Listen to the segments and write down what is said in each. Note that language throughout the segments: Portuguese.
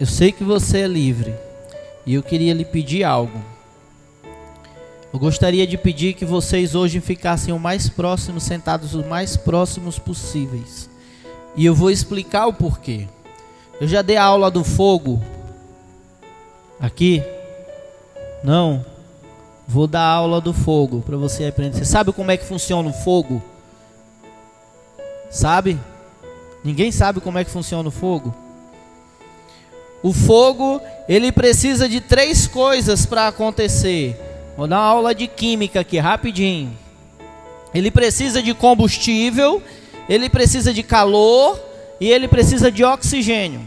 eu sei que você é livre e eu queria lhe pedir algo. Eu gostaria de pedir que vocês hoje ficassem o mais próximos, sentados o mais próximos possíveis. E eu vou explicar o porquê. Eu já dei a aula do fogo aqui? Não. Vou dar a aula do fogo para você aprender. Você sabe como é que funciona o fogo? Sabe? Ninguém sabe como é que funciona o fogo? O fogo, ele precisa de 3 coisas para acontecer. Vou dar uma aula de química aqui, rapidinho. Ele precisa de combustível, ele precisa de calor e ele precisa de oxigênio.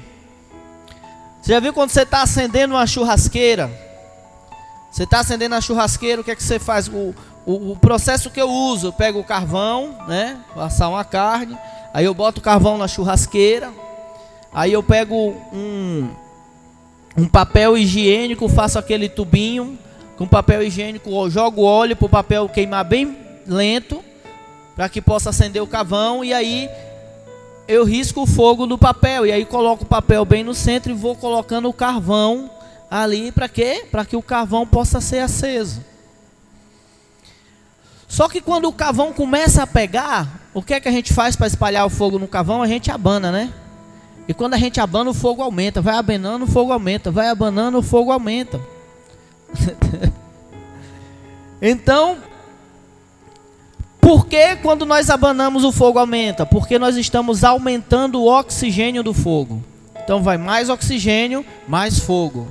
Você já viu quando você está acendendo uma churrasqueira? Você está acendendo a churrasqueira, o que é que você faz? O processo que eu uso, eu pego o carvão, né? Vou assar uma carne, aí eu boto o carvão na churrasqueira, aí eu pego um papel higiênico, faço aquele tubinho com papel higiênico, eu jogo óleo para o papel queimar bem lento, para que possa acender o carvão, e aí eu risco o fogo do papel, e aí coloco o papel bem no centro e vou colocando o carvão ali, para quê? Para que o carvão possa ser aceso. Só que quando o carvão começa a pegar, o que é que a gente faz para espalhar o fogo no carvão? A gente abana, né? E quando a gente abana, o fogo aumenta, vai abanando, o fogo aumenta, vai abanando, o fogo aumenta. Então, por que quando nós abanamos o fogo aumenta? Porque nós estamos aumentando o oxigênio do fogo. Então vai mais oxigênio, mais fogo.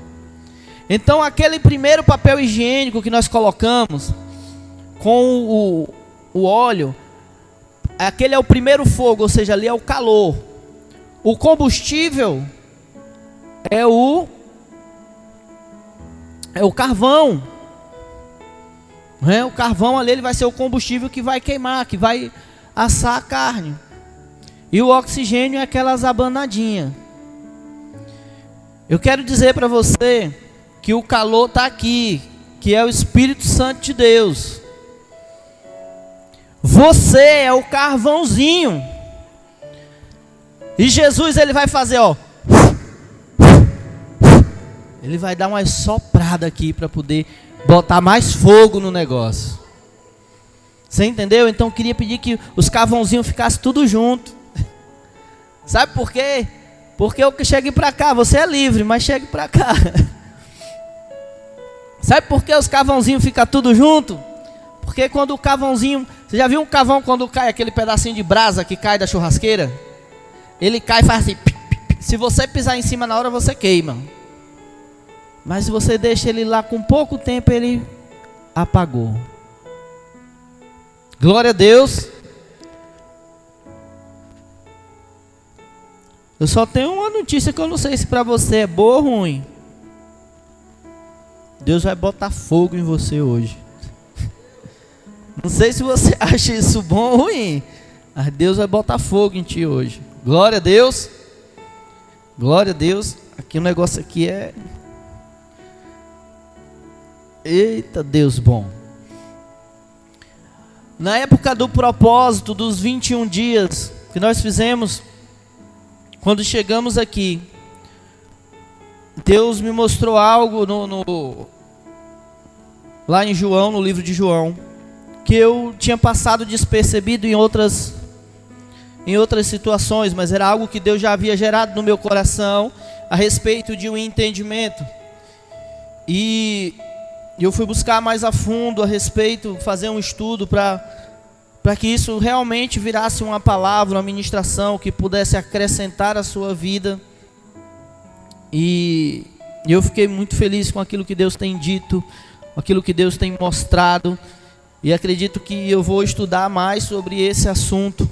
Então aquele primeiro papel higiênico que nós colocamos com o óleo, aquele é o primeiro fogo, ou seja, ali é o calor. O combustível é o carvão. O carvão ali, ele vai ser o combustível que vai queimar, que vai assar a carne. E o oxigênio é aquelas abanadinhas. Eu quero dizer para você que o calor está aqui, que é o Espírito Santo de Deus. Você é o carvãozinho. E Jesus, ele vai fazer, ó. Ele vai dar uma soprada aqui para poder botar mais fogo no negócio. Você entendeu? Então eu queria pedir que os carvãozinhos ficassem tudo junto. Sabe por quê? Porque eu que chegue para cá, você é livre, mas chegue para cá. Sabe por que os carvãozinhos ficam tudo junto? Porque quando o carvãozinho... Você já viu um carvão quando cai aquele pedacinho de brasa que cai da churrasqueira? Ele cai e faz assim. Se você pisar em cima na hora, você queima. Mas se você deixa ele lá com pouco tempo, ele apagou. Glória a Deus. Eu só tenho uma notícia que eu não sei se para você é boa ou ruim. Deus vai botar fogo em você hoje. Não sei se você acha isso bom ou ruim, mas Deus vai botar fogo em ti hoje. Glória a Deus. Glória a Deus. Aqui o negócio aqui é... Eita, Deus bom. Na época do propósito dos 21 dias que nós fizemos, quando chegamos aqui, Deus me mostrou algo lá em João, no livro de João, que eu tinha passado despercebido em outras situações, mas era algo que Deus já havia gerado no meu coração a respeito de um entendimento. E eu fui buscar mais a fundo a respeito, fazer um estudo para que isso realmente virasse uma palavra, uma ministração que pudesse acrescentar a sua vida. E eu fiquei muito feliz com aquilo que Deus tem dito, aquilo que Deus tem mostrado. E acredito que eu vou estudar mais sobre esse assunto,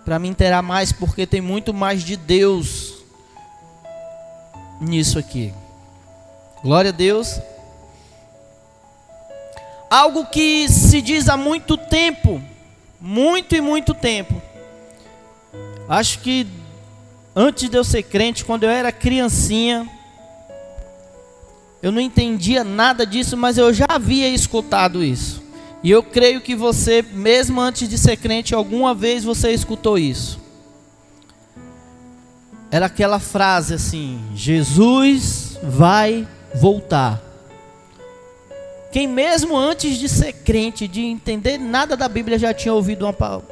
para me inteirar mais, porque tem muito mais de Deus nisso aqui. Glória a Deus. Algo que se diz há muito tempo, muito e muito tempo. Acho que antes de eu ser crente, quando eu era criancinha, eu não entendia nada disso, mas eu já havia escutado isso. E eu creio que você, mesmo antes de ser crente, alguma vez você escutou isso. era aquela frase assim: Jesus vai voltar. Quem mesmo antes de ser crente, de entender nada da Bíblia, já tinha ouvido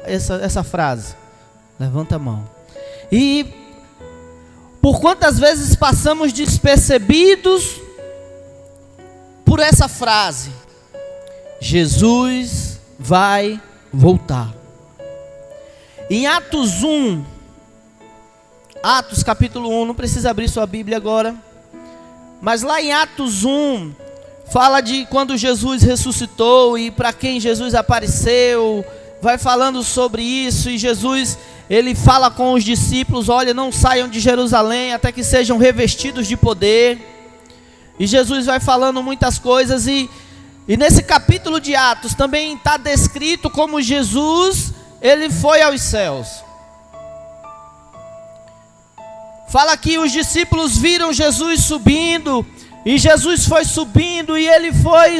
essa frase? Levanta a mão. E por quantas vezes passamos despercebidos por essa frase? Jesus vai voltar. Em Atos 1, Atos capítulo 1, não precisa abrir sua Bíblia agora, mas lá em Atos 1, fala de quando Jesus ressuscitou e para quem Jesus apareceu, vai falando sobre isso, e Jesus, ele fala com os discípulos: olha, não saiam de Jerusalém até que sejam revestidos de poder. E Jesus vai falando muitas coisas, e nesse capítulo de Atos também está descrito como Jesus, ele foi aos céus. Fala que os discípulos viram Jesus subindo, e Jesus foi subindo, e ele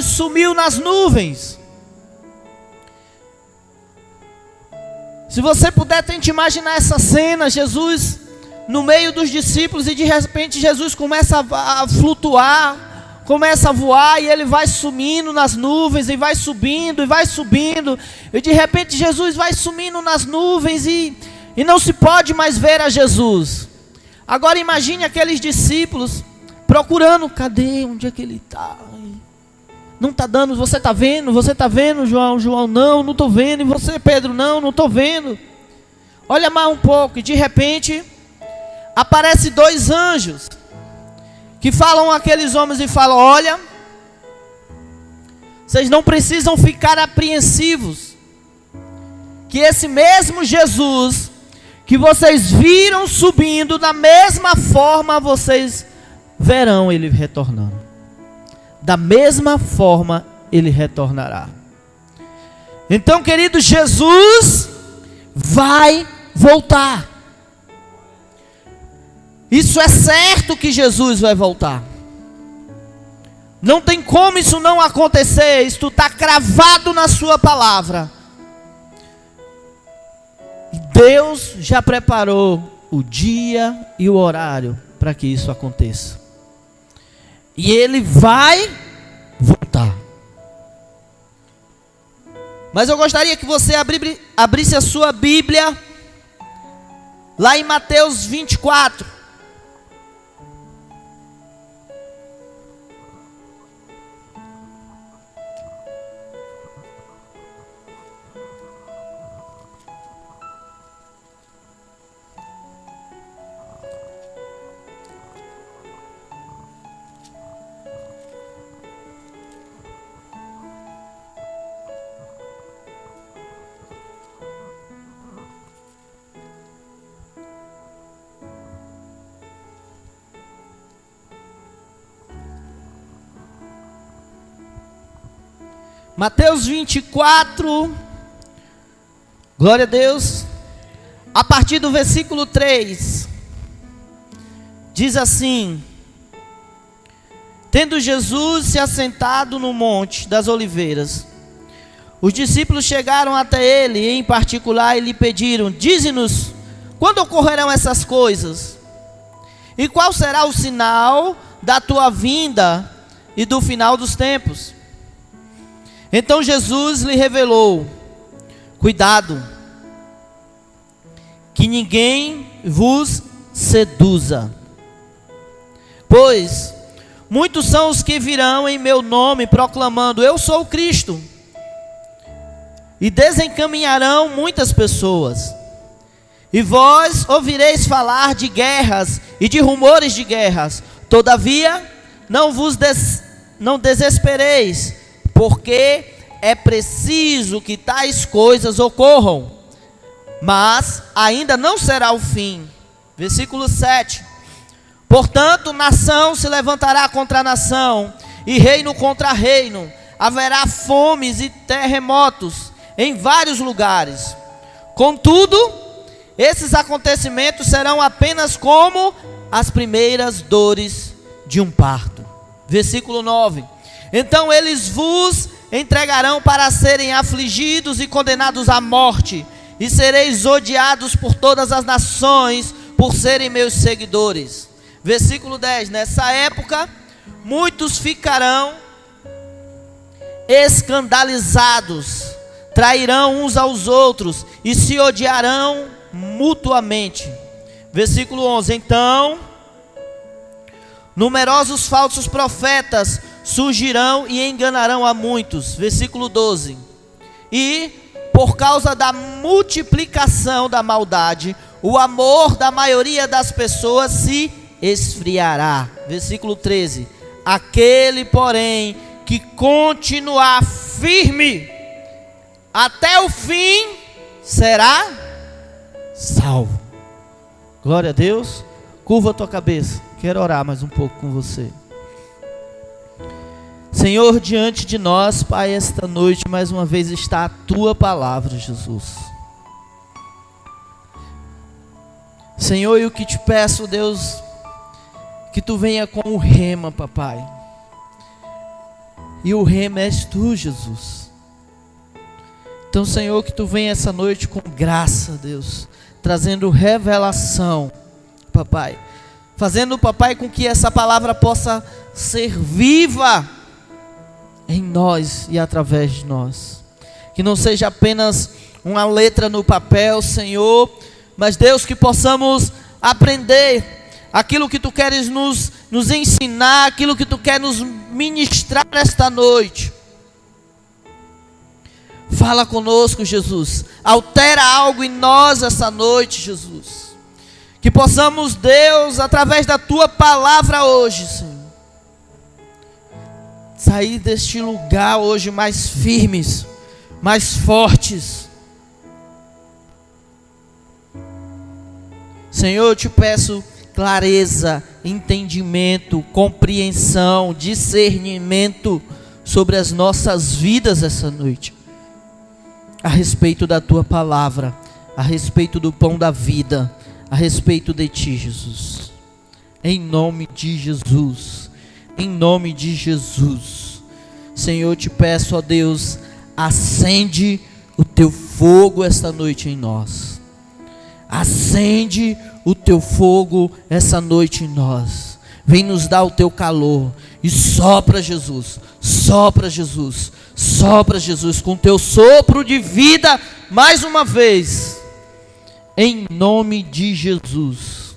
sumiu nas nuvens. Se você puder, tente imaginar essa cena: Jesus no meio dos discípulos, e de repente Jesus começa a flutuar, começa a voar, e ele vai sumindo nas nuvens, e vai subindo, e de repente Jesus vai sumindo nas nuvens, e não se pode mais ver a Jesus. Agora imagine aqueles discípulos procurando: cadê? Onde é que ele está? Não está dando. Você está vendo? Você está vendo, João? João, não estou vendo. E você, Pedro? Não estou vendo. Olha mais um pouco, e de repente aparece 2 anjos que falam àqueles homens e falam: olha, vocês não precisam ficar apreensivos, que esse mesmo Jesus que vocês viram subindo, da mesma forma vocês verão ele retornando. Da mesma forma ele retornará. Então, querido, Jesus vai voltar. Isso é certo, que Jesus vai voltar. Não tem como isso não acontecer. Isso está cravado na sua palavra. Deus já preparou o dia e o horário para que isso aconteça. E ele vai voltar. Mas eu gostaria que você abrisse a sua Bíblia lá em Mateus 24. Mateus 24, glória a Deus, a partir do versículo 3, diz assim: tendo Jesus se assentado no monte das oliveiras, os discípulos chegaram até ele, em particular, e lhe pediram: dize-nos, quando ocorrerão essas coisas? E qual será o sinal da tua vinda e do final dos tempos? Então Jesus lhe revelou: cuidado, que ninguém vos seduza, pois muitos são os que virão em meu nome proclamando: eu sou o Cristo, e desencaminharão muitas pessoas. E vós ouvireis falar de guerras e de rumores de guerras. Todavia não desespereis, porque é preciso que tais coisas ocorram, mas ainda não será o fim. Versículo 7. Portanto, nação se levantará contra nação, e reino contra reino. Haverá fomes e terremotos em vários lugares. Contudo, esses acontecimentos serão apenas como as primeiras dores de um parto. Versículo 9. Então eles vos entregarão para serem afligidos e condenados à morte, e sereis odiados por todas as nações por serem meus seguidores. Versículo 10: nessa época, muitos ficarão escandalizados, trairão uns aos outros e se odiarão mutuamente. Versículo 11: então, numerosos falsos profetas surgirão e enganarão a muitos. Versículo 12: e por causa da multiplicação da maldade, o amor da maioria das pessoas se esfriará. Versículo 13: aquele, porém, que continuar firme até o fim, será salvo. Glória a Deus. Curva a tua cabeça, quero orar mais um pouco com você. Senhor, diante de nós, Pai, esta noite mais uma vez está a tua palavra, Jesus. Senhor, eu que te peço, Deus, que tu venha com o rema, papai. E o rema és tu, Jesus. Então, Senhor, que tu venha essa noite com graça, Deus, trazendo revelação, papai, fazendo, papai, com que essa palavra possa ser viva em nós e através de nós. Que não seja apenas uma letra no papel, Senhor, mas, Deus, que possamos aprender aquilo que tu queres nos ensinar, aquilo que tu queres nos ministrar esta noite. Fala conosco, Jesus. Altera algo em nós essa noite, Jesus. Que possamos, Deus, através da tua palavra hoje, Senhor, sair deste lugar hoje mais firmes, mais fortes. Senhor, eu te peço clareza, entendimento, compreensão, discernimento sobre as nossas vidas essa noite, a respeito da tua palavra, a respeito do pão da vida, a respeito de ti, Jesus. Em nome de Jesus, em nome de Jesus. Senhor, eu te peço, ó Deus, acende o teu fogo esta noite em nós. Acende o teu fogo essa noite em nós. Vem nos dar o teu calor. E sopra, Jesus, sopra, Jesus, sopra, Jesus, com teu sopro de vida, mais uma vez, em nome de Jesus.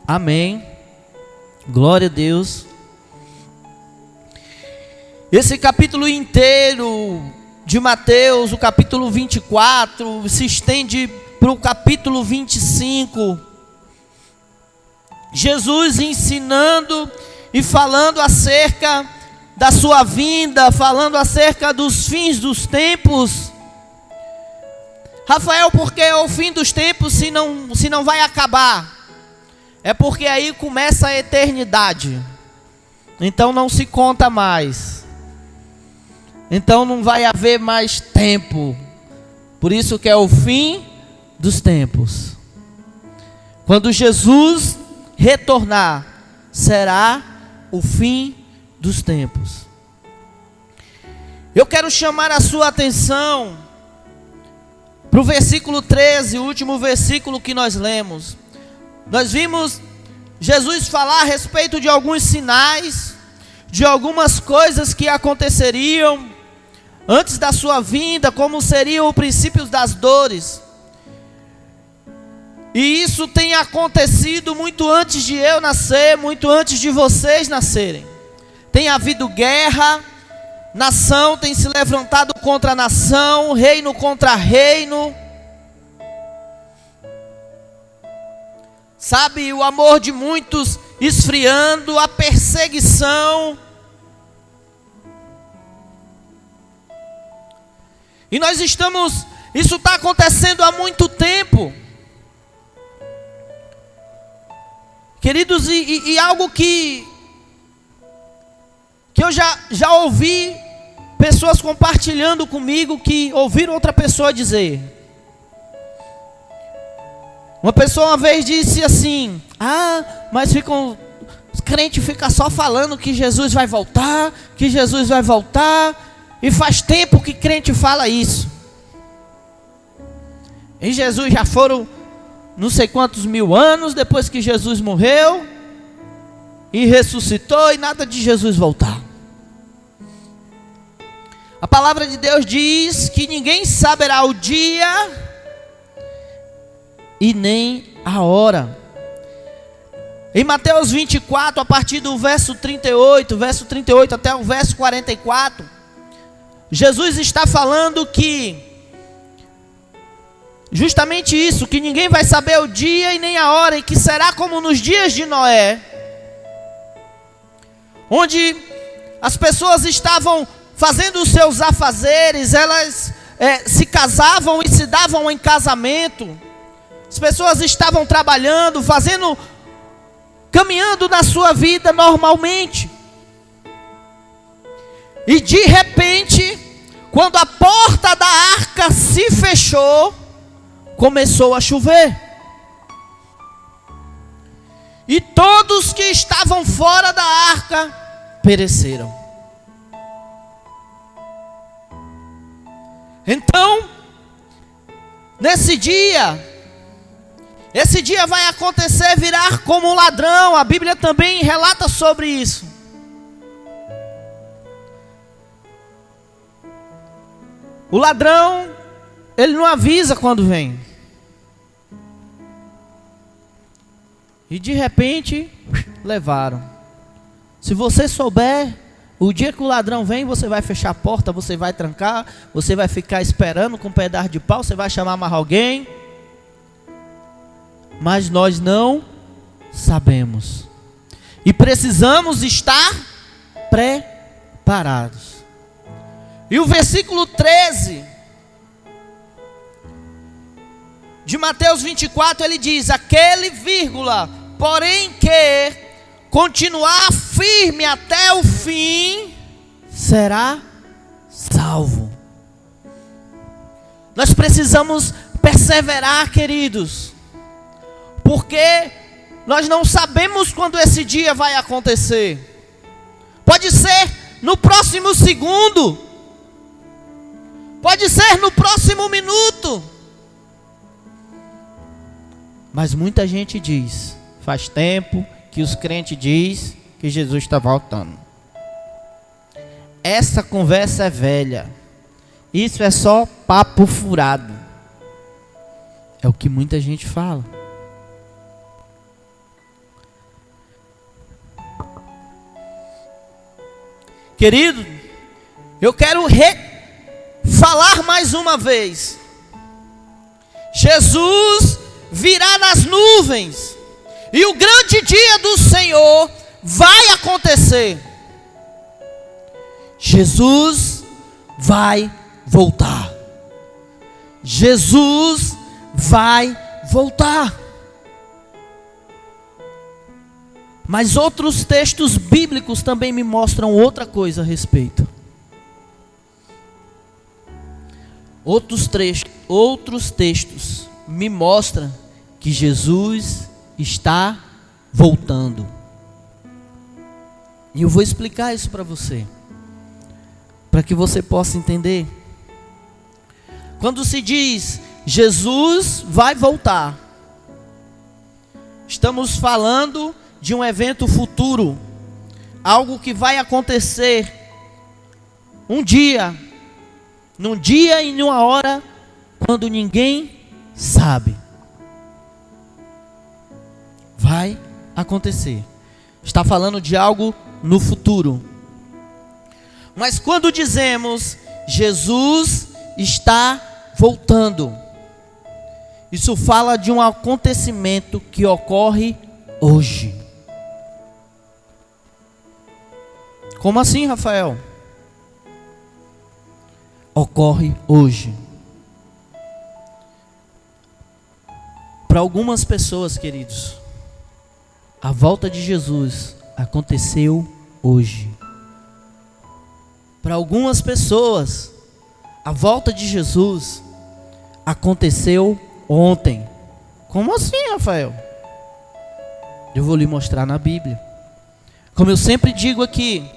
Amém. Glória a Deus. Esse capítulo inteiro de Mateus, o capítulo 24, se estende para o capítulo 25. Jesus ensinando e falando acerca da sua vinda, falando acerca dos fins dos tempos. Rafael, porque é o fim dos tempos se não vai acabar? É porque aí começa a eternidade. Então não se conta mais. Então não vai haver mais tempo. Por isso que é o fim dos tempos. Quando Jesus retornar, será o fim dos tempos. Eu quero chamar a sua atenção para o versículo 13, o último versículo que nós lemos. Nós vimos Jesus falar a respeito de alguns sinais, de algumas coisas que aconteceriam antes da sua vinda, como seriam o princípio das dores. E isso tem acontecido muito antes de eu nascer, muito antes de vocês nascerem. Tem havido guerra, nação tem se levantado contra nação, reino contra reino. Sabe, o amor de muitos esfriando, a perseguição. E nós estamos, isso está acontecendo há muito tempo. Queridos, e algo que eu já ouvi pessoas compartilhando comigo, que ouviram outra pessoa dizer. Uma pessoa uma vez disse assim: mas os crentes ficam só falando que Jesus vai voltar, que Jesus vai voltar. E faz tempo que crente fala isso. Em Jesus já foram não sei quantos mil anos depois que Jesus morreu e ressuscitou, e nada de Jesus voltar. A palavra de Deus diz que ninguém saberá o dia e nem a hora. Em Mateus 24, a partir do verso 38 até o verso 44, Jesus está falando que justamente isso, que ninguém vai saber o dia e nem a hora, e que será como nos dias de Noé, onde as pessoas estavam fazendo os seus afazeres, elas se casavam e se davam em casamento, as pessoas estavam trabalhando, caminhando na sua vida normalmente, e de repente, quando a porta da arca se fechou, começou a chover, e todos que estavam fora da arca pereceram. Então, esse dia vai acontecer, virar como um ladrão. A Bíblia também relata sobre isso. O ladrão, ele não avisa quando vem. E de repente, levaram. Se você souber, o dia que o ladrão vem, você vai fechar a porta, você vai trancar, você vai ficar esperando com um pedaço de pau, você vai chamar mais alguém. Mas nós não sabemos. E precisamos estar preparados. E o versículo 13 de Mateus 24, ele diz: aquele, porém que continuar firme até o fim, será salvo. Nós precisamos perseverar, queridos, porque nós não sabemos quando esse dia vai acontecer. Pode ser no próximo segundo, pode ser no próximo minuto. Mas muita gente diz, faz tempo que os crentes dizem que Jesus está voltando. Essa conversa é velha. Isso é só papo furado. É o que muita gente fala. Querido, eu quero falar mais uma vez. Jesus virá nas nuvens, e o grande dia do Senhor vai acontecer. Jesus vai voltar. Jesus vai voltar. Mas outros textos bíblicos também me mostram outra coisa a respeito. Outros textos me mostram que Jesus está voltando. E eu vou explicar isso para você, para que você possa entender. Quando se diz Jesus vai voltar, estamos falando de um evento futuro, algo que vai acontecer um dia, num dia e numa hora, quando ninguém sabe. Vai acontecer. Está falando de algo no futuro. Mas quando dizemos Jesus está voltando, isso fala de um acontecimento que ocorre hoje. Como assim, Rafael? Ocorre hoje. Para algumas pessoas, queridos, a volta de Jesus aconteceu hoje. Para algumas pessoas, a volta de Jesus aconteceu ontem. Como assim, Rafael? Eu vou lhe mostrar na Bíblia. Como eu sempre digo aqui,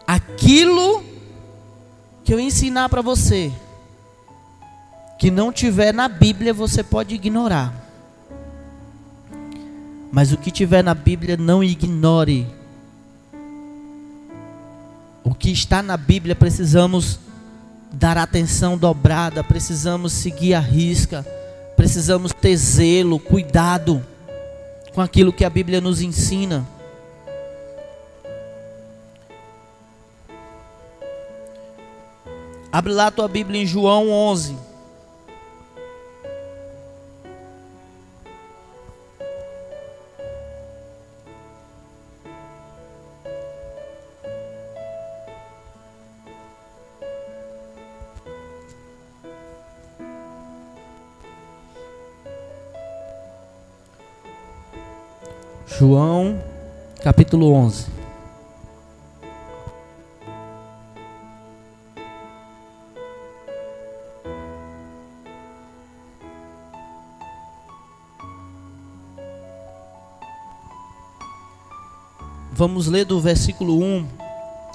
aquilo que eu ensinar para você, que não tiver na Bíblia, você pode ignorar. Mas o que tiver na Bíblia, não ignore. O que está na Bíblia, precisamos dar atenção dobrada, precisamos seguir à risca, precisamos ter zelo, cuidado com aquilo que a Bíblia nos ensina. Abre lá a tua Bíblia em João 11. João, capítulo 11. Vamos ler do versículo 1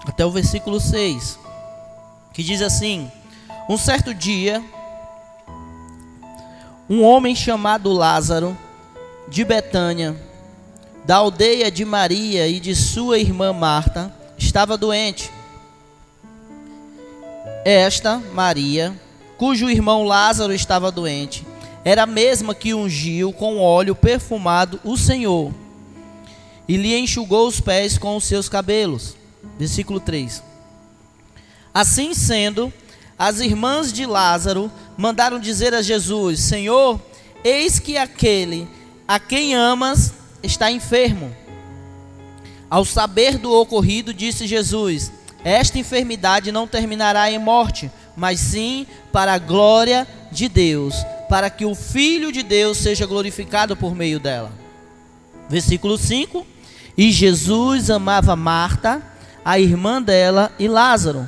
até o versículo 6, que diz assim: Um certo dia, um homem chamado Lázaro, de Betânia, da aldeia de Maria e de sua irmã Marta, estava doente. Esta, Maria, cujo irmão Lázaro estava doente, era a mesma que ungiu com óleo perfumado o Senhor, e lhe enxugou os pés com os seus cabelos. Versículo 3. Assim sendo, as irmãs de Lázaro mandaram dizer a Jesus: Senhor, eis que aquele a quem amas está enfermo. Ao saber do ocorrido, disse Jesus: Esta enfermidade não terminará em morte, mas sim para a glória de Deus, para que o Filho de Deus seja glorificado por meio dela. Versículo 5. E Jesus amava Marta, a irmã dela, e Lázaro.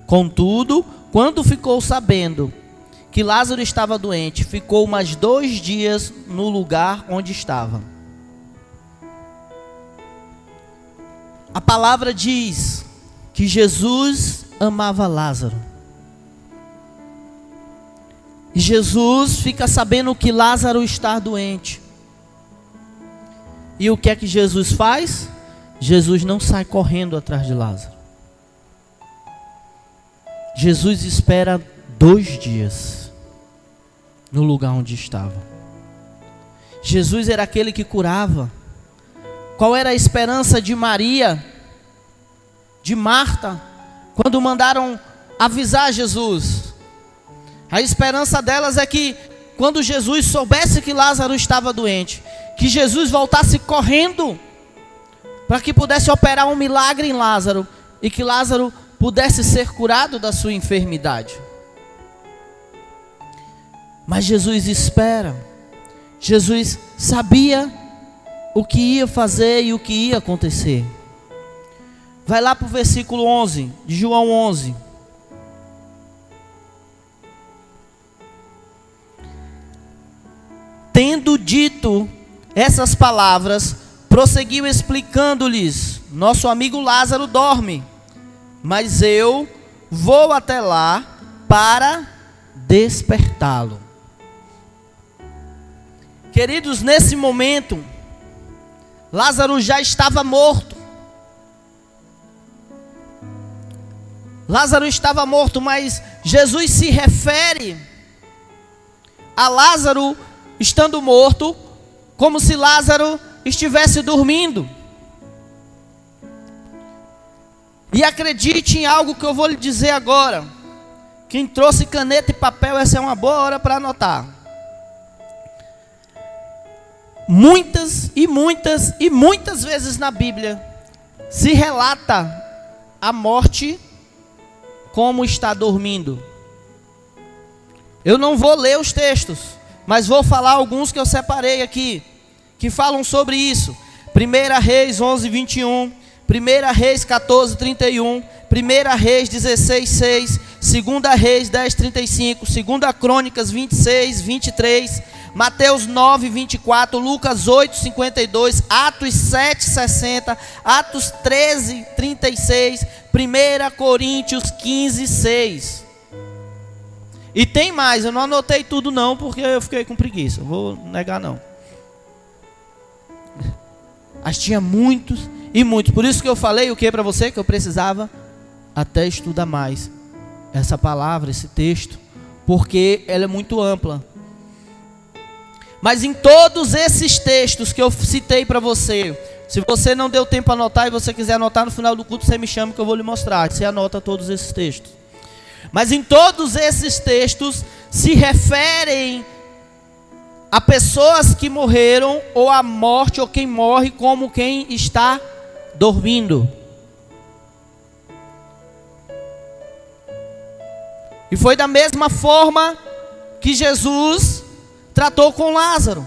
Contudo, quando ficou sabendo que Lázaro estava doente, ficou mais 2 dias no lugar onde estava. A palavra diz que Jesus amava Lázaro. E Jesus fica sabendo que Lázaro está doente. E o que é que Jesus faz? Jesus não sai correndo atrás de Lázaro. Jesus espera 2 dias no lugar onde estava. Jesus era aquele que curava. Qual era a esperança de Maria, de Marta, quando mandaram avisar Jesus? A esperança delas é que, quando Jesus soubesse que Lázaro estava doente, que Jesus voltasse correndo, para que pudesse operar um milagre em Lázaro, e que Lázaro pudesse ser curado da sua enfermidade. Mas Jesus espera. Jesus sabia o que ia fazer e o que ia acontecer. Vai lá para o versículo 11, de João 11. Tendo dito essas palavras, prosseguiu explicando-lhes: Nosso amigo Lázaro dorme, mas eu vou até lá para despertá-lo. Queridos, nesse momento, Lázaro já estava morto. Lázaro estava morto, mas Jesus se refere a Lázaro estando morto como se Lázaro estivesse dormindo. E acredite em algo que eu vou lhe dizer agora. Quem trouxe caneta e papel, essa é uma boa hora para anotar. Muitas vezes na Bíblia se relata a morte como está dormindo. Eu não vou ler os textos, mas vou falar alguns que eu separei aqui, que falam sobre isso. 1 Reis 11, 21, 1 Reis 14, 31, 1 Reis 16, 6, 2 Reis 10, 35, 2 Crônicas 26, 23, Mateus 9, 24, Lucas 8, 52, Atos 7, 60, Atos 13, 36, 1 Coríntios 15, 6. E tem mais, eu não anotei tudo não, porque eu fiquei com preguiça, vou negar não. Mas tinha muitos e muitos. Por isso que eu falei o que para você? Que eu precisava até estudar mais essa palavra, esse texto, porque ela é muito ampla. Mas em todos esses textos que eu citei para você, se você não deu tempo para anotar e você quiser anotar no final do culto, você me chama que eu vou lhe mostrar. Você anota todos esses textos. Mas em todos esses textos se referem a pessoas que morreram, ou a morte, ou quem morre como quem está dormindo. E foi da mesma forma que Jesus tratou com Lázaro.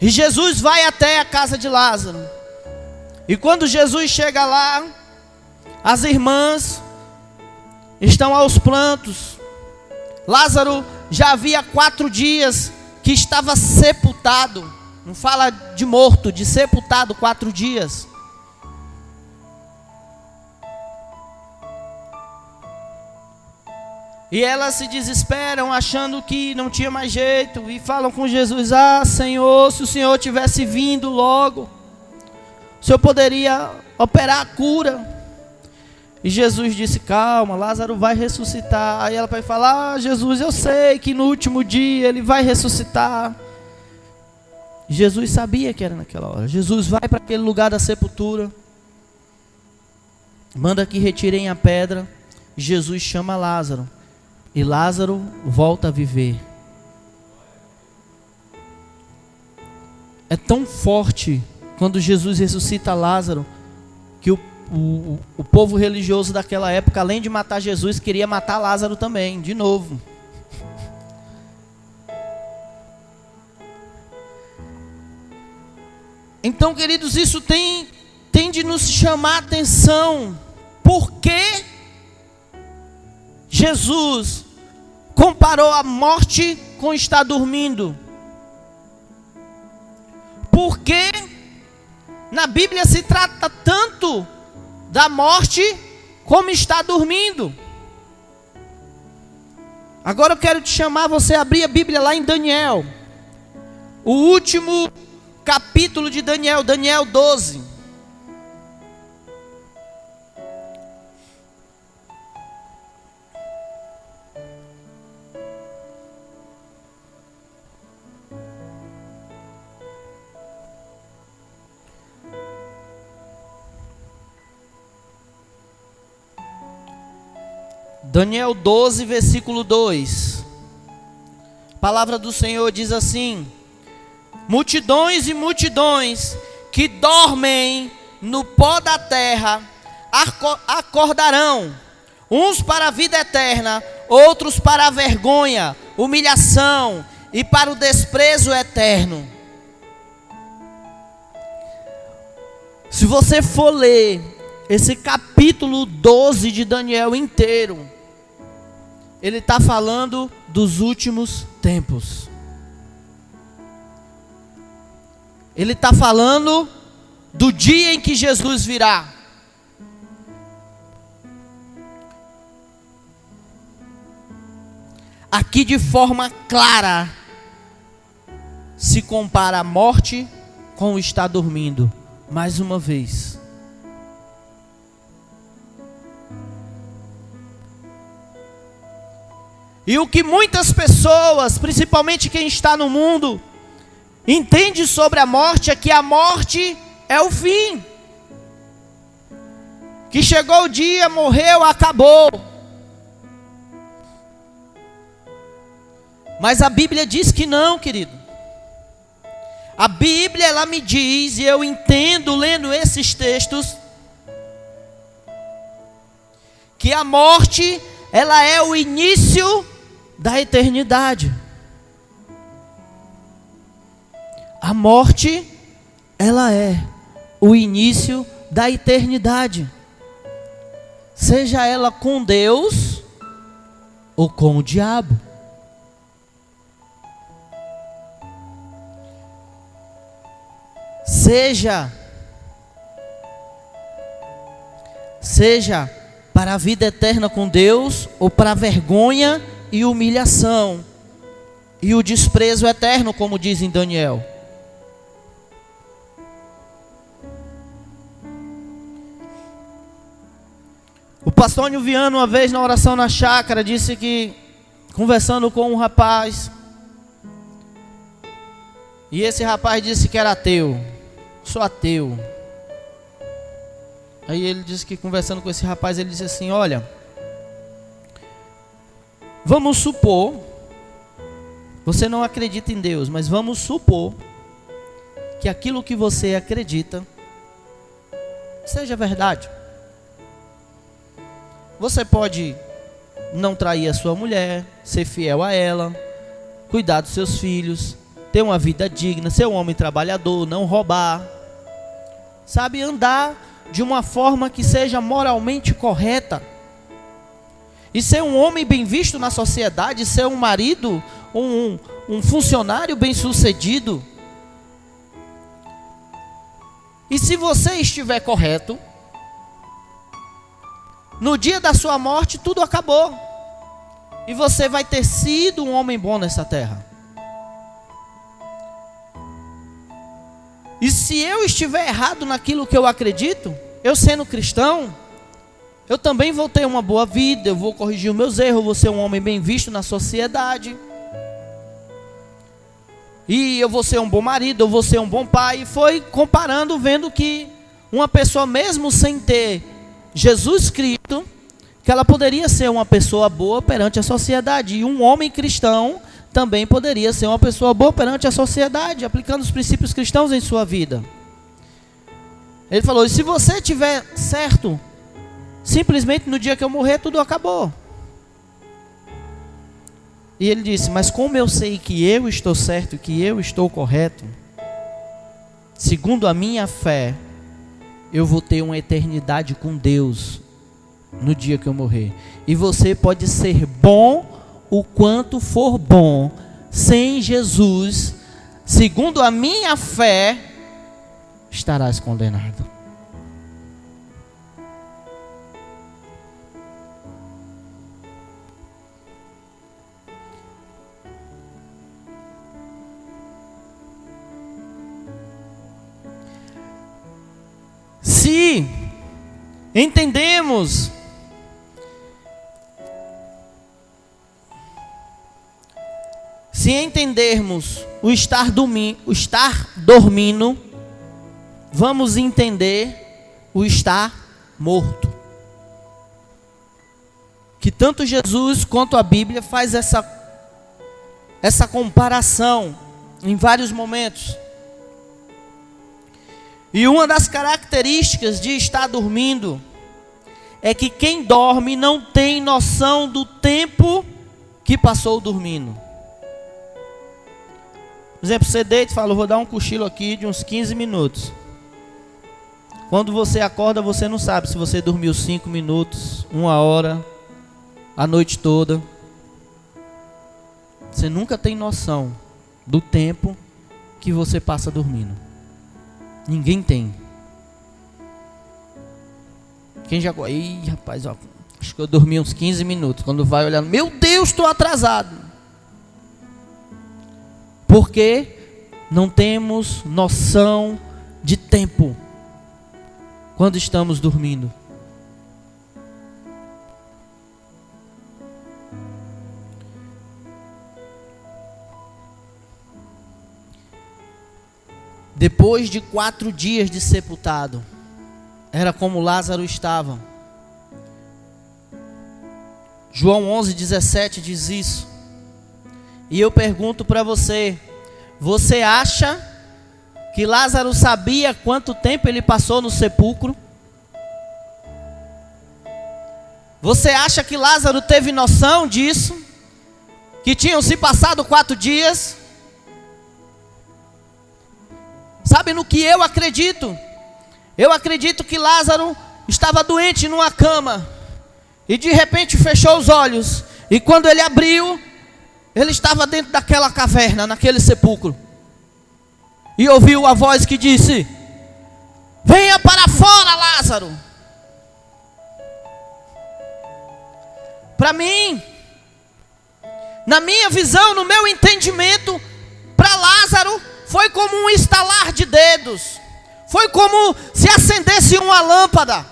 E Jesus vai até a casa de Lázaro. E quando Jesus chega lá, as irmãs estão aos prantos. Lázaro já havia 4 dias que estava sepultado. Não fala de morto, de sepultado 4 dias. E elas se desesperam, achando que não tinha mais jeito. E falam com Jesus: ah, Senhor, se o Senhor tivesse vindo logo, o Senhor poderia operar a cura. E Jesus disse: calma, Lázaro vai ressuscitar. Aí ela vai falar: ah, Jesus, eu sei que no último dia ele vai ressuscitar. Jesus sabia que era naquela hora. Jesus vai para aquele lugar da sepultura, manda que retirem a pedra. Jesus chama Lázaro. E Lázaro volta a viver. É tão forte quando Jesus ressuscita Lázaro, que o povo religioso daquela época, além de matar Jesus, queria matar Lázaro também, de novo. Então, queridos, isso tem de nos chamar a atenção. Por que Jesus comparou a morte com estar dormindo? Porque na Bíblia se trata tanto da morte como estar dormindo. Agora eu quero te chamar você a abrir a Bíblia lá em Daniel, o último capítulo de Daniel, Daniel 12. Daniel 12, versículo 2. A palavra do Senhor diz assim: multidões e multidões que dormem no pó da terra acordarão, uns para a vida eterna, outros para a vergonha, humilhação e para o desprezo eterno. Se você for ler esse capítulo 12 de Daniel inteiro, ele está falando dos últimos tempos. Ele está falando do dia em que Jesus virá. Aqui de forma clara se compara a morte com o estar dormindo. Mais uma vez. E o que muitas pessoas, principalmente quem está no mundo, entende sobre a morte é que a morte é o fim. Que chegou o dia, morreu, acabou. Mas a Bíblia diz que não, querido. A Bíblia, ela me diz, e eu entendo lendo esses textos, que a morte, ela é o início da eternidade. A morte, ela é o início da eternidade. Seja ela com Deus ou com o diabo. Seja para a vida eterna com Deus ou para a vergonha e humilhação e o desprezo eterno, como diz em Daniel. pastor Antônio Viana, uma vez na oração na chácara, disse que, conversando com um rapaz, e esse rapaz disse que era ateu. Sou ateu. Aí ele disse que, conversando com esse rapaz, ele disse assim: olha, vamos supor, você não acredita em Deus, mas vamos supor que aquilo que você acredita seja verdade. Você pode não trair a sua mulher, ser fiel a ela, cuidar dos seus filhos, ter uma vida digna, ser um homem trabalhador, não roubar, sabe, andar de uma forma que seja moralmente correta, e ser um homem bem visto na sociedade, ser um marido, um funcionário bem sucedido. E se você estiver correto, no dia da sua morte tudo acabou, e você vai ter sido um homem bom nessa terra. E se eu estiver errado naquilo que eu acredito, eu sendo cristão, eu também vou ter uma boa vida, eu vou corrigir os meus erros, vou ser um homem bem visto na sociedade, e eu vou ser um bom marido, eu vou ser um bom pai. E foi comparando, vendo que uma pessoa, mesmo sem ter Jesus Cristo, que ela poderia ser uma pessoa boa perante a sociedade, e um homem cristão também poderia ser uma pessoa boa perante a sociedade, aplicando os princípios cristãos em sua vida. Ele falou: e se você tiver certo, simplesmente no dia que eu morrer tudo acabou. E ele disse: mas como eu sei que eu estou certo, que eu estou correto, segundo a minha fé, eu vou ter uma eternidade com Deus no dia que eu morrer. E você pode ser bom o quanto for bom, sem Jesus, segundo a minha fé, estarás condenado. Se entendemos o estar dormindo, vamos entender o estar morto. Que tanto Jesus quanto a Bíblia faz essa comparação em vários momentos. E uma das características de estar dormindo é que quem dorme não tem noção do tempo que passou dormindo. Por exemplo, você deita e fala: vou dar um cochilo aqui de uns 15 minutos. Quando você acorda, você não sabe se você dormiu 5 minutos, 1 hora, a noite toda. Você nunca tem noção do tempo que você passa dormindo. Ninguém tem. Quem já... Ih, rapaz, ó, acho que eu dormi uns 15 minutos. Quando vai olhando: meu Deus, estou atrasado. Porque não temos noção de tempo quando estamos dormindo. Depois de 4 dias de sepultado, era como Lázaro estava. João 11:17 diz isso. E eu pergunto para você: você acha que Lázaro sabia quanto tempo ele passou no sepulcro? Você acha que Lázaro teve noção disso? Que tinham se passado 4 dias? Sabe no que eu acredito? Eu acredito que Lázaro estava doente numa cama, e de repente fechou os olhos, e quando ele abriu, ele estava dentro daquela caverna, naquele sepulcro, e ouviu a voz que disse: venha para fora, Lázaro. Para mim, na minha visão, no meu entendimento, para Lázaro foi como um estalar de dedos, foi como se acendesse uma lâmpada.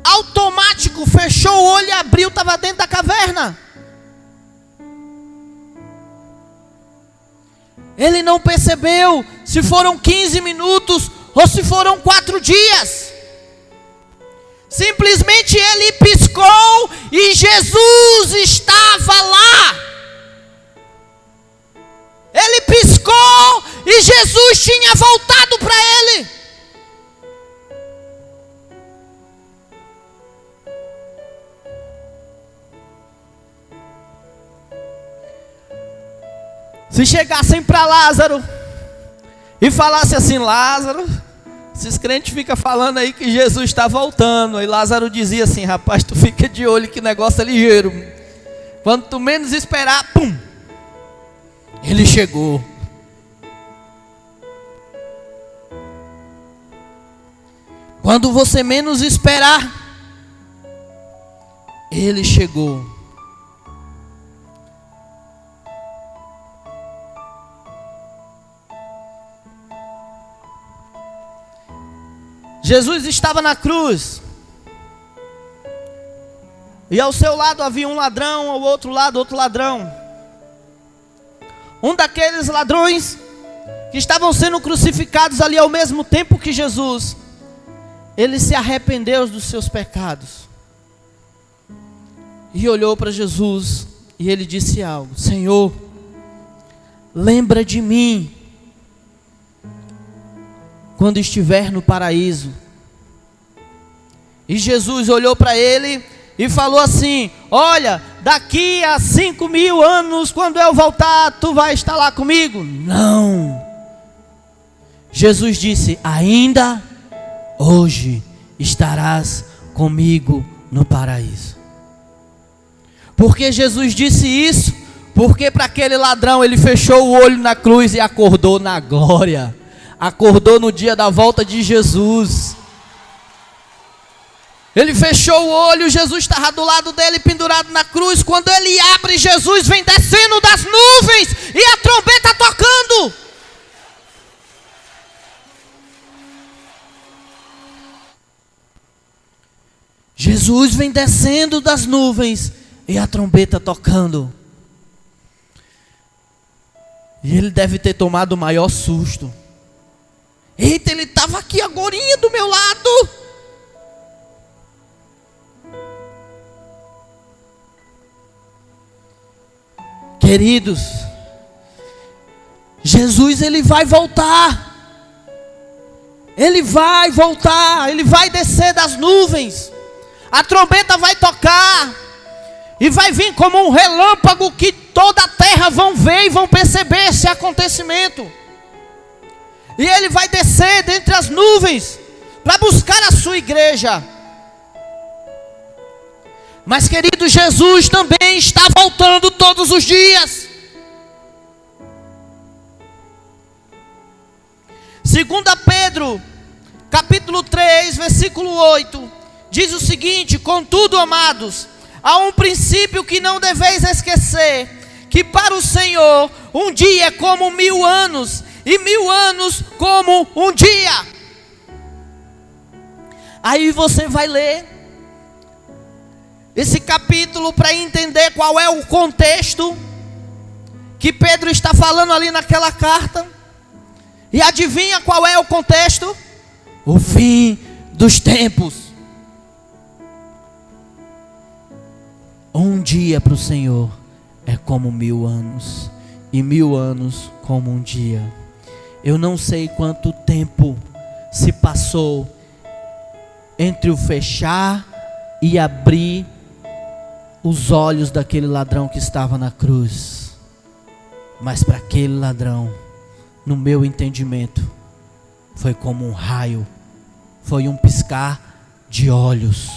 automático, fechou o olho e abriu, estava dentro da caverna. Ele não percebeu se foram 15 minutos ou se foram 4 dias. Simplesmente ele piscou e Jesus estava lá. Ele piscou e Jesus tinha voltado para ele. Se chegassem para Lázaro e falassem assim: Lázaro, esses crentes ficam falando aí que Jesus está voltando. Aí Lázaro dizia assim: rapaz, tu fica de olho que negócio é ligeiro. Quando tu menos esperar, pum, ele chegou. Quando você menos esperar, ele chegou. Jesus estava na cruz, e ao seu lado havia um ladrão, ao outro lado outro ladrão. Um daqueles ladrões que estavam sendo crucificados ali ao mesmo tempo que Jesus, ele se arrependeu dos seus pecados e olhou para Jesus e ele disse algo: Senhor, lembra de mim quando estiver no paraíso. E Jesus olhou para ele e falou assim: olha, daqui a 5.000 anos, quando eu voltar, tu vai estar lá comigo? Não. Jesus disse: ainda hoje estarás comigo no paraíso. Por que Jesus disse isso? Porque para aquele ladrão ele fechou o olho na cruz e acordou na glória. Acordou no dia da volta de Jesus. Ele fechou o olho, Jesus estava do lado dele pendurado na cruz. Quando ele abre, Jesus vem descendo das nuvens e a trombeta tocando. Jesus vem descendo das nuvens e a trombeta tocando. E ele deve ter tomado o maior susto. Eita, ele estava aqui agorinha do meu lado. Queridos, Jesus ele vai voltar. Ele vai voltar, ele vai descer das nuvens. A trombeta vai tocar e vai vir como um relâmpago que toda a terra vão ver e vão perceber esse acontecimento. E ele vai descer dentre as nuvens para buscar a sua igreja. Mas querido, Jesus também está voltando todos os dias. 2 Pedro, capítulo 3, versículo 8, diz o seguinte: contudo, amados, há um princípio que não deveis esquecer, que para o Senhor um dia é como 1000 anos, e 1000 anos como um dia. Aí você vai ler esse capítulo para entender qual é o contexto que Pedro está falando ali naquela carta. E adivinha qual é o contexto? O fim dos tempos. Um dia para o Senhor é como 1000 anos, e 1000 anos como um dia. Eu não sei quanto tempo se passou entre o fechar e abrir os olhos daquele ladrão que estava na cruz. Mas para aquele ladrão, no meu entendimento, foi como um raio, foi um piscar de olhos.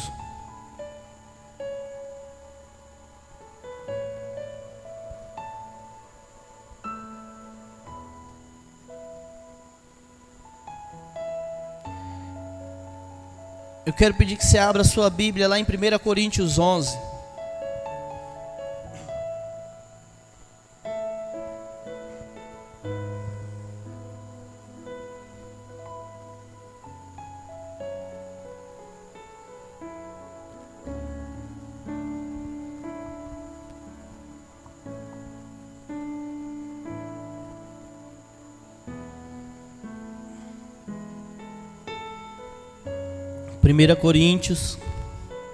Eu quero pedir que você abra a sua Bíblia lá em 1 Coríntios 11. 1 Coríntios,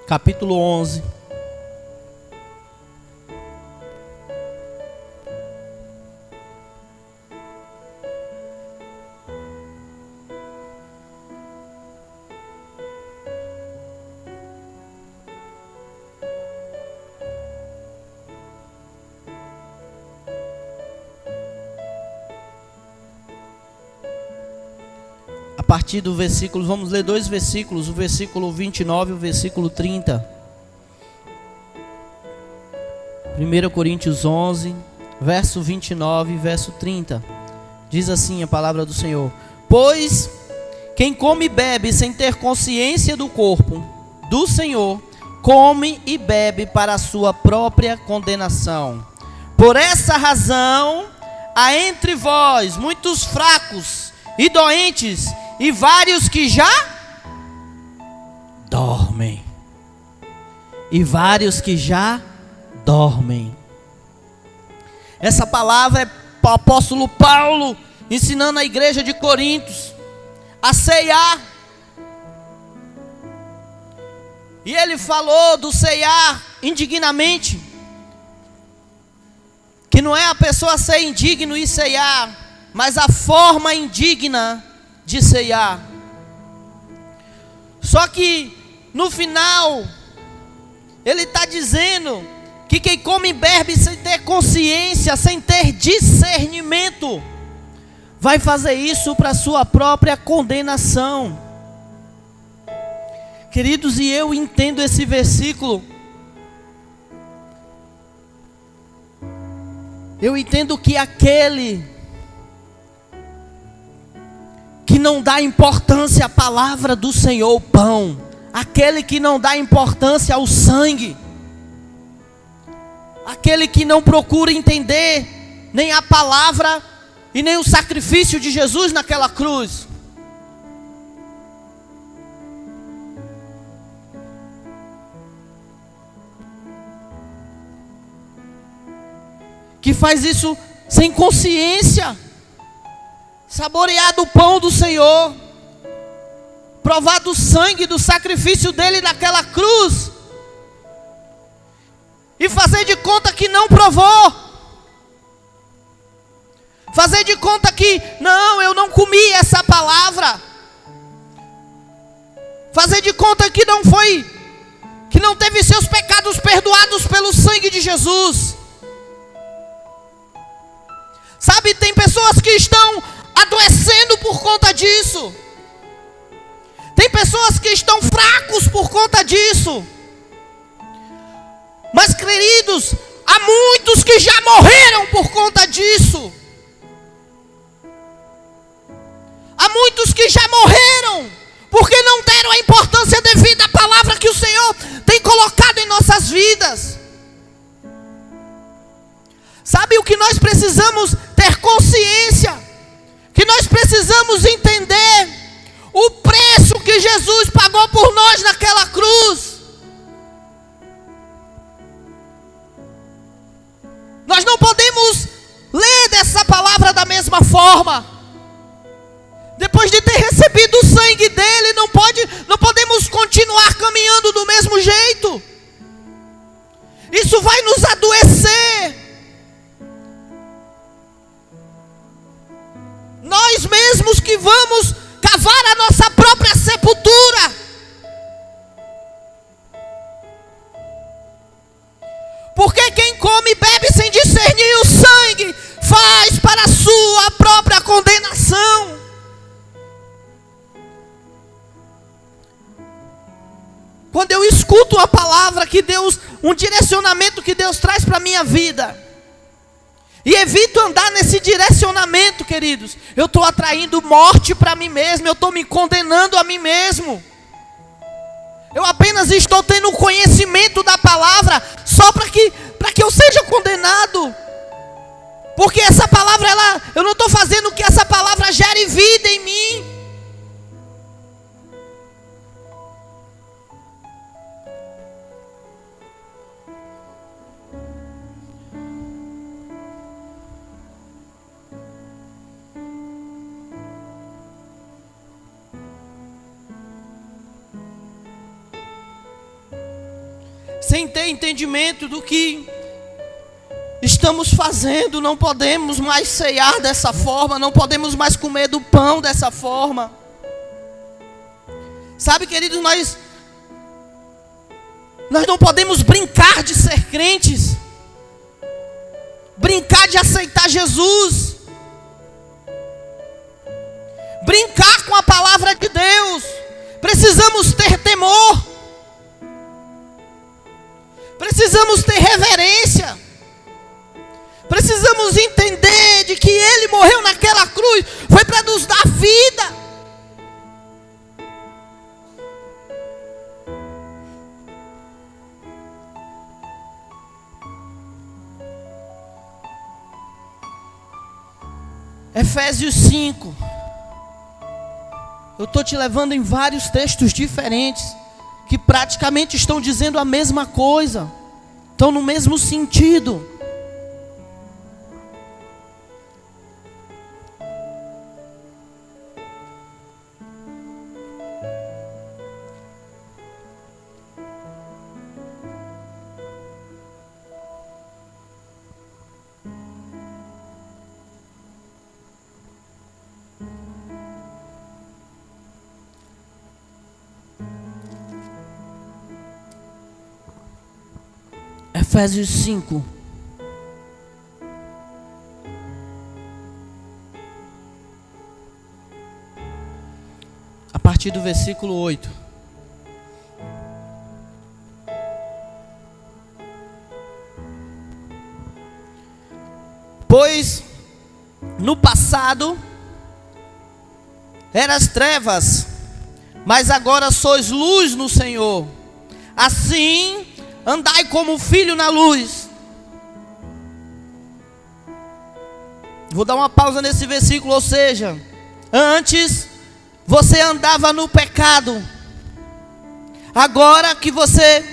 capítulo 11. A partir do versículo, vamos ler dois versículos, o versículo 29 e o versículo 30. 1 Coríntios 11, verso 29 e verso 30. Diz assim a palavra do Senhor: Pois quem come e bebe sem ter consciência do corpo do Senhor, come e bebe para a sua própria condenação. Por essa razão, há entre vós muitos fracos e doentes, e vários que já dormem. E vários que já dormem. Essa palavra é o apóstolo Paulo ensinando a igreja de Coríntios a ceiar. E ele falou do ceiar indignamente, que não é a pessoa ser indigno e ceiar, mas a forma indigna de ceiar. Só que no final ele está dizendo que quem come e bebe sem ter consciência, sem ter discernimento, vai fazer isso para sua própria condenação. Queridos, e eu entendo esse versículo. Eu entendo que aquele que não dá importância à palavra do Senhor, o pão, aquele que não dá importância ao sangue, aquele que não procura entender nem a palavra e nem o sacrifício de Jesus naquela cruz, que faz isso sem consciência, saborear do pão do Senhor, provar do sangue, do sacrifício dele naquela cruz, e fazer de conta que não provou, fazer de conta que não, eu não comi essa palavra, fazer de conta que não foi, que não teve seus pecados perdoados pelo sangue de Jesus. Sabe, tem pessoas que estão adoecendo por conta disso. Tem pessoas que estão fracos por conta disso. Mas, queridos, há muitos que já morreram por conta disso. Há muitos que já morreram porque não deram a importância devida à palavra que o Senhor tem colocado em nossas vidas. Sabe o que nós precisamos ter consciência? Que nós precisamos entender o preço que Jesus pagou por nós naquela cruz. Nós não podemos ler dessa palavra da mesma forma. Depois de ter recebido o sangue dele, não podemos continuar caminhando do mesmo jeito. Isso vai nos adoecer. Nós mesmos que vamos cavar a nossa própria sepultura. Porque quem come e bebe sem discernir o sangue, faz para a sua própria condenação. Quando eu escuto a palavra que Deus, um direcionamento que Deus traz para a minha vida, e evito andar nesse direcionamento, queridos, eu estou atraindo morte para mim mesmo, eu estou me condenando a mim mesmo. Eu apenas estou tendo conhecimento da palavra só para que eu seja condenado. Porque essa palavra, eu não estou fazendo que essa palavra gere vida em mim. sem ter entendimento do que estamos fazendo. Não podemos mais ceiar dessa forma, não podemos mais comer do pão dessa forma. Sabe, queridos, nós não podemos brincar de ser crentes, brincar de aceitar Jesus, brincar com a palavra de Deus. Precisamos ter temor, precisamos ter reverência, precisamos entender de que Ele morreu naquela cruz, foi para nos dar vida. Efésios 5. Eu estou te levando em vários textos diferentes, que praticamente estão dizendo a mesma coisa, estão no mesmo sentido. Efésios 5. A partir do versículo 8. Pois no passado eras trevas, mas agora sois luz no Senhor. Assim andai como filho na luz. Vou dar uma pausa nesse versículo, ou seja, antes você andava no pecado. Agora que você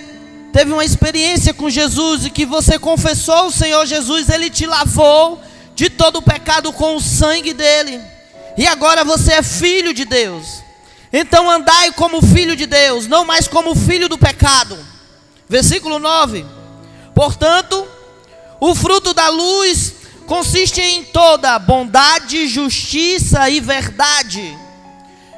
teve uma experiência com Jesus e que você confessou o Senhor Jesus, Ele te lavou de todo o pecado com o sangue dele. E agora você é filho de Deus. Então andai como filho de Deus, não mais como filho do pecado. Versículo 9. Portanto, o fruto da luz consiste em toda bondade, justiça e verdade.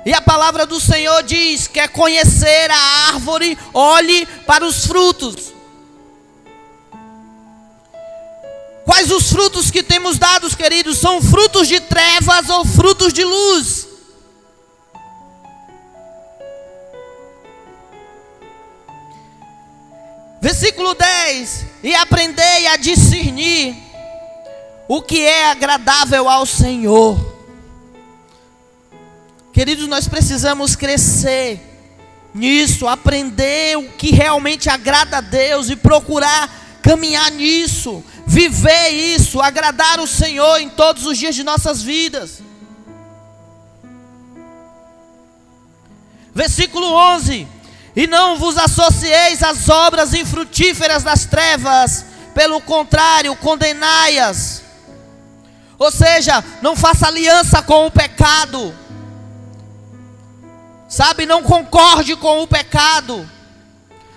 E a palavra do Senhor diz: quer conhecer a árvore, olhe para os frutos. Quais os frutos que temos dados, queridos? São frutos de trevas ou frutos de luz? Versículo 10: e aprendei a discernir o que é agradável ao Senhor. Queridos, nós precisamos crescer nisso, aprender o que realmente agrada a Deus e procurar caminhar nisso, viver isso, agradar o Senhor em todos os dias de nossas vidas. Versículo 11: e não vos associeis às obras infrutíferas das trevas, pelo contrário, condenai-as. Ou seja, não faça aliança com o pecado. Sabe, não concorde com o pecado.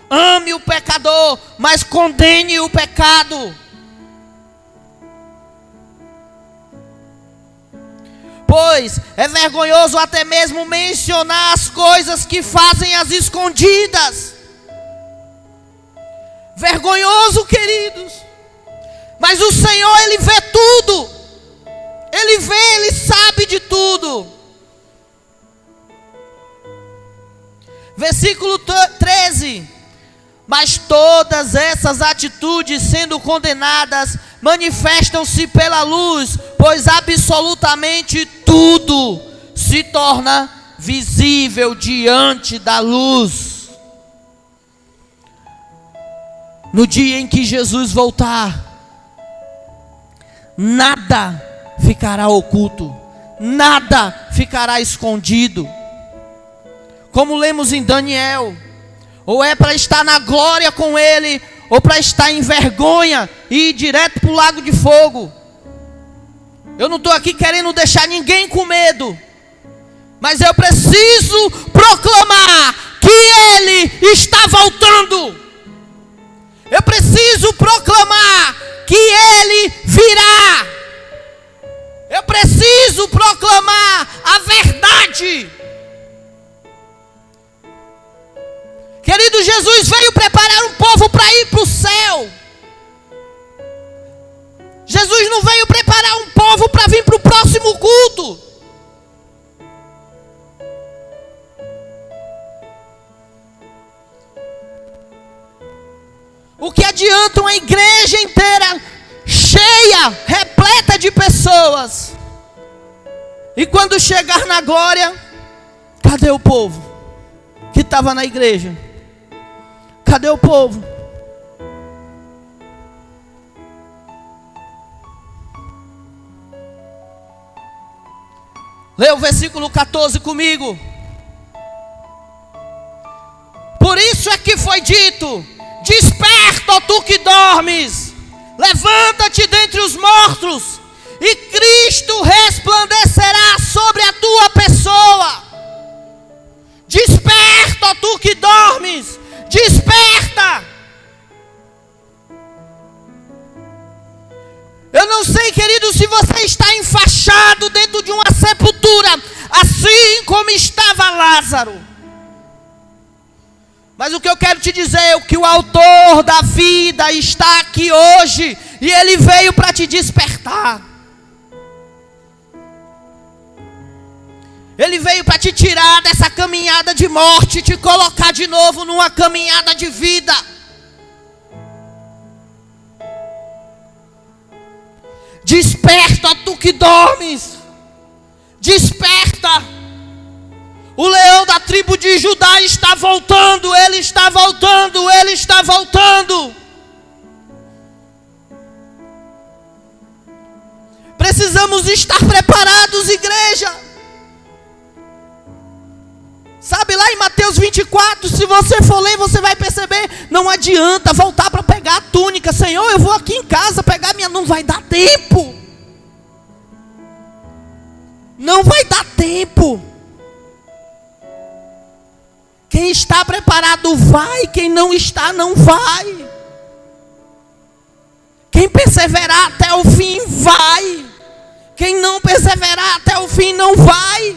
Ame o pecador, mas condene o pecado. Pois é vergonhoso até mesmo mencionar as coisas que fazem às escondidas. Vergonhoso, queridos. Mas o Senhor, Ele vê tudo. Ele vê, Ele sabe de tudo. Versículo 13. Mas todas essas atitudes, sendo condenadas, manifestam-se pela luz, pois absolutamente tudo se torna visível diante da luz. No dia em que Jesus voltar, nada ficará oculto, nada ficará escondido. Como lemos em Daniel, ou é para estar na glória com Ele, ou para estar em vergonha e ir direto para o lago de fogo. Eu não estou aqui querendo deixar ninguém com medo, mas eu preciso proclamar que Ele está voltando. Eu preciso proclamar que Ele virá. Eu preciso proclamar a verdade. Querido, Jesus veio preparar um povo para ir para o céu. Jesus não veio preparar um povo para vir para o próximo culto. O que adianta uma igreja inteira cheia, repleta de pessoas, e quando chegar na glória, cadê o povo que estava na igreja? Cadê o povo? Leia o versículo 14 comigo. Por isso é que foi dito: desperta, ó tu que dormes, levanta-te dentre os mortos, e Cristo resplandecerá sobre a tua pessoa. Desperta, ó tu que dormes, desperta. Eu não sei, querido, se você está enfaixado dentro de uma sepultura, assim como estava Lázaro. Mas o que eu quero te dizer é que o autor da vida está aqui hoje, e Ele veio para te despertar. Ele veio para te tirar dessa caminhada de morte e te colocar de novo numa caminhada de vida. Desperta, tu que dormes. Desperta. O leão da tribo de Judá está voltando. Ele está voltando. Ele está voltando. Precisamos estar preparados, igreja. Sabe lá em Mateus 24, se você for ler, você vai perceber, não adianta voltar para pegar a túnica. Senhor, eu vou aqui em casa pegar minha... Não vai dar tempo. Não vai dar tempo. Quem está preparado vai, quem não está, não vai. Quem perseverar até o fim, vai. Quem não perseverar até o fim, não vai.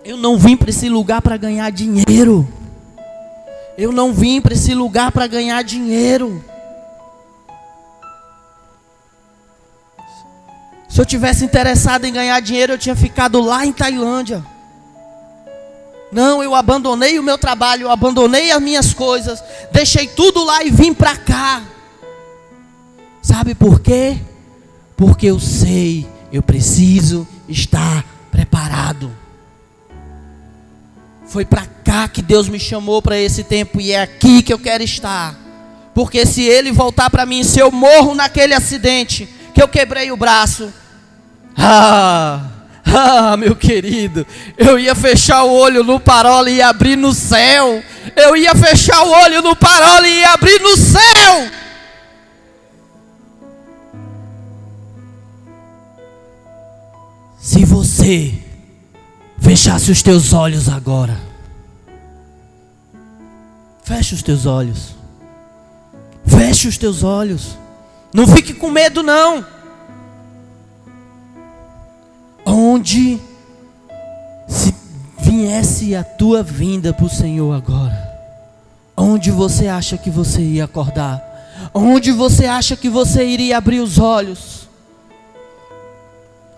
Eu não vim para esse lugar para ganhar dinheiro. Eu não vim para esse lugar para ganhar dinheiro. Se eu tivesse interessado em ganhar dinheiro, eu tinha ficado lá em Tailândia. Não, eu abandonei o meu trabalho, eu abandonei as minhas coisas, deixei tudo lá e vim para cá. Sabe por quê? Porque eu sei, eu preciso estar preparado. Foi para cá que Deus me chamou para esse tempo, e é aqui que eu quero estar. Porque se Ele voltar para mim, se eu morro naquele acidente, que eu quebrei o braço, meu querido, eu ia fechar o olho no parola e abrir no céu. Eu ia fechar o olho no parola e abrir no céu. Se você fechasse os teus olhos agora, feche os teus olhos, feche os teus olhos, não fique com medo não. Onde se viesse a tua vinda para o Senhor agora, onde você acha que você ia acordar? Onde você acha que você iria abrir os olhos?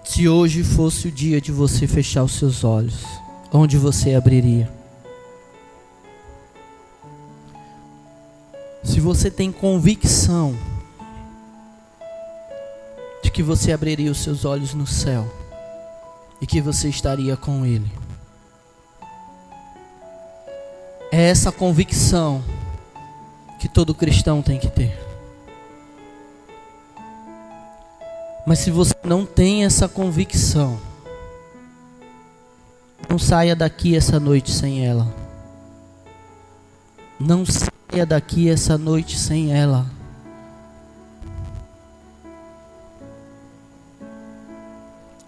Se hoje fosse o dia de você fechar os seus olhos, onde você abriria? Se você tem convicção de que você abriria os seus olhos no céu e que você estaria com Ele, é essa convicção que todo cristão tem que ter. Mas se você não tem essa convicção, não saia daqui essa noite sem ela. Não saia daqui essa noite sem ela.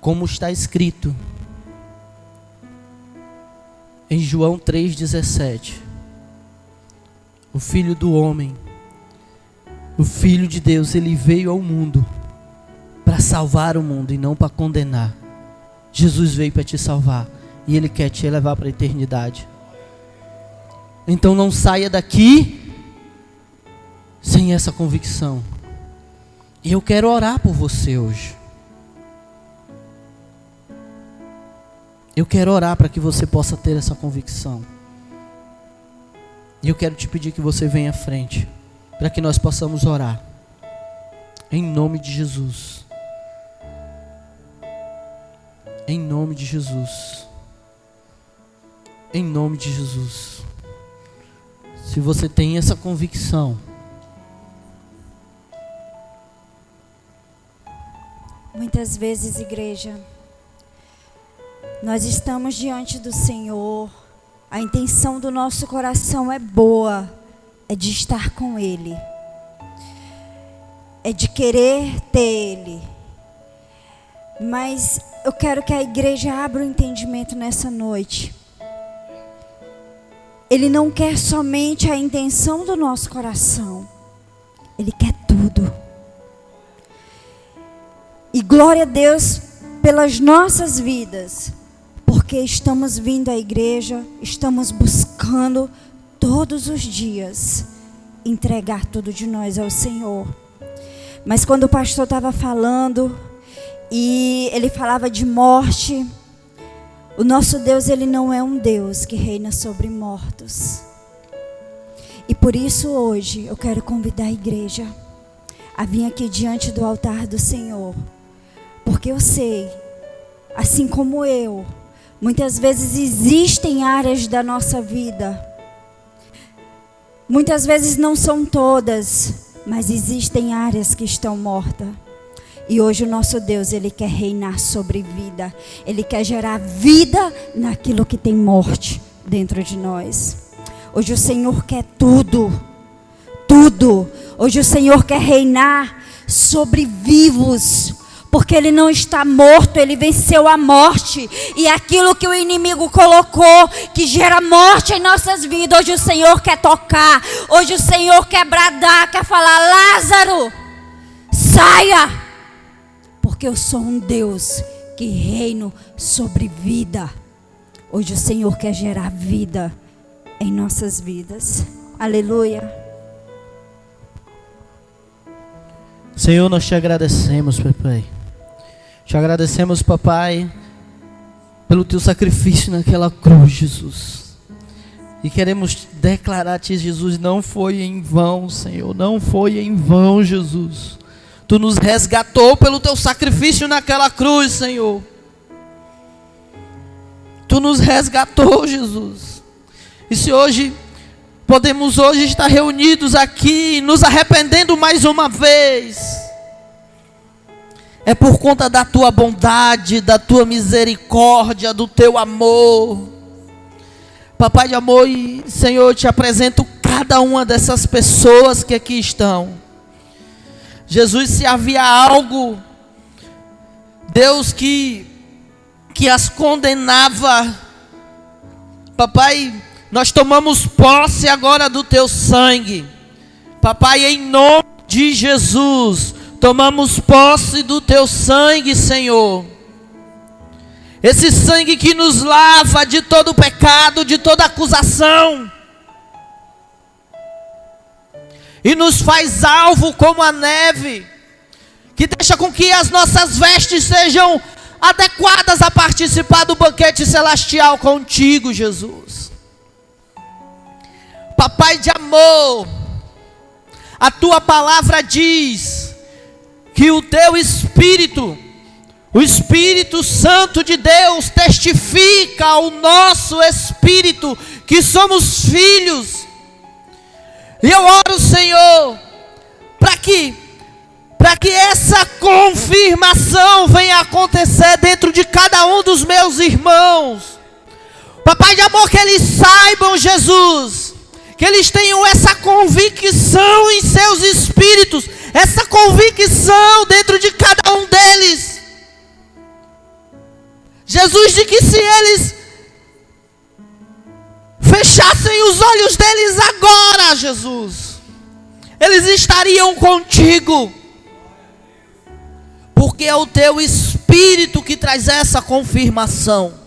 Como está escrito, Em João 3,17, o Filho do Homem, o Filho de Deus, ele veio ao mundo para salvar o mundo e não para condenar. Jesus veio para te salvar e Ele quer te levar para a eternidade. Então não saia daqui sem essa convicção. E eu quero orar por você hoje. Eu quero orar para que você possa ter essa convicção. E eu quero te pedir que você venha à frente, para que nós possamos orar. Em nome de Jesus. Em nome de Jesus. Em nome de Jesus. Se você tem essa convicção, muitas vezes, igreja, nós estamos diante do Senhor, a intenção do nosso coração é boa, é de estar com Ele, é de querer ter Ele. Mas eu quero que a igreja abra o entendimento nessa noite. Ele não quer somente a intenção do nosso coração, Ele quer tudo. E glória a Deus pelas nossas vidas, porque estamos vindo à igreja, estamos buscando todos os dias entregar tudo de nós ao Senhor. Mas quando o pastor estava falando, e ele falava de morte, o nosso Deus, Ele não é um Deus que reina sobre mortos. E por isso hoje eu quero convidar a igreja a vir aqui diante do altar do Senhor. Porque eu sei, assim como eu, muitas vezes existem áreas da nossa vida. Muitas vezes não são todas, mas existem áreas que estão mortas. E hoje o nosso Deus, Ele quer reinar sobre vida. Ele quer gerar vida naquilo que tem morte dentro de nós. Hoje o Senhor quer tudo. Tudo. Hoje o Senhor quer reinar sobre vivos. Porque Ele não está morto, Ele venceu a morte. E aquilo que o inimigo colocou, que gera morte em nossas vidas, hoje o Senhor quer tocar. Hoje o Senhor quer bradar, quer falar: Lázaro, saia. Porque eu sou um Deus que reino sobre vida. Hoje o Senhor quer gerar vida em nossas vidas. Aleluia. Senhor, nós te agradecemos, papai. Te agradecemos, papai, pelo teu sacrifício naquela cruz, Jesus. E queremos declarar a ti, Jesus, não foi em vão, Senhor. Não foi em vão, Jesus. Tu nos resgatou pelo teu sacrifício naquela cruz, Senhor. Tu nos resgatou, Jesus. E se hoje podemos estar reunidos aqui, nos arrependendo mais uma vez, é por conta da tua bondade, da tua misericórdia, do teu amor. Papai de amor, e Senhor, eu te apresento cada uma dessas pessoas que aqui estão. Jesus, se havia algo, Deus, que as condenava, papai, nós tomamos posse agora do teu sangue. Papai, em nome de Jesus, tomamos posse do teu sangue, Senhor. Esse sangue que nos lava de todo pecado, de toda acusação. E nos faz alvo como a neve, que deixa com que as nossas vestes sejam adequadas a participar do banquete celestial contigo, Jesus. Papai de amor, a tua palavra diz que o teu Espírito, o Espírito Santo de Deus, testifica ao nosso espírito que somos filhos. E eu oro, Senhor, para que essa confirmação venha acontecer dentro de cada um dos meus irmãos. Papai de amor, que eles saibam, Jesus, que eles tenham essa convicção em seus espíritos, essa convicção dentro de cada um deles. Jesus, de que se eles abrissem os olhos deles agora, Jesus, eles estariam contigo, porque é o teu Espírito que traz essa confirmação.